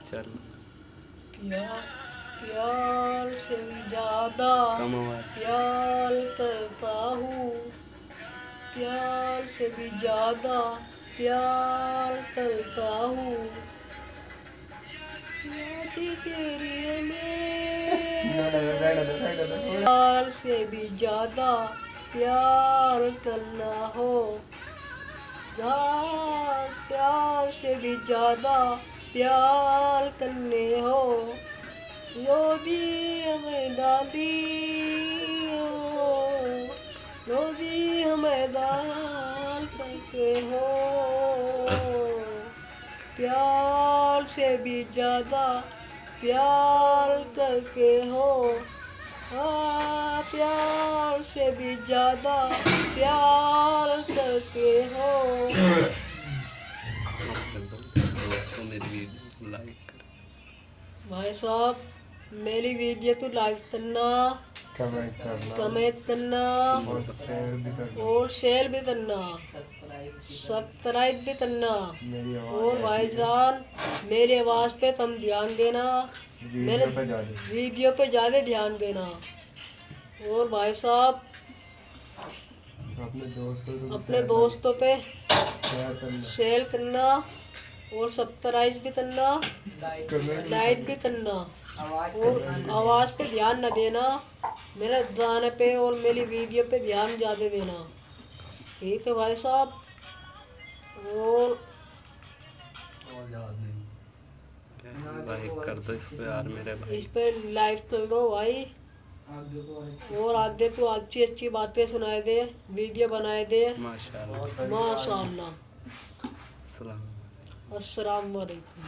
चल प्यार से भी ज्यादा प्यार करता हूँ, प्यार से भी ज्यादा प्यार करता हूँ, याद तेरी प्यार से भी ज्यादा प्यार करना हो, प्यार से भी ज्यादा प्यार करने हो, यो भी हमें दादी हो, यो भी हमें दाल करते हो, प्यार से भी ज्यादा प्यार करके हो, हाँ प्यार से भी ज्यादा प्यार करके हो। भाई साहब मेरी वीडियो तो लाइक करना, कमेंट करना और शेयर भी करना, सब्सक्राइब भी करना। और भाईजान मेरी आवाज़ पे तुम ध्यान देना, मेरे वीडियो पे ज़्यादा ध्यान देना। और भाई साहब अपने दोस्तों पे शेयर करना और सब्सक्राइब भी करना, लाइक भी करना और आवाज़ पे ध्यान न देना, मेरे गाने पे और मेरी वीडियो पे ध्यान ज़्यादा देना। ठीक है भाई साहब। और लाइक कर दो इस पे यार मेरे भाई, इस पे लाइक कर दो भाई, और आगे तो अच्छी अच्छी बातें सुनाए दे, वीडियो बनाए दे। माशाल्लाह। माशाल्लाह। सलाम। अस्सलाम वालेकुम।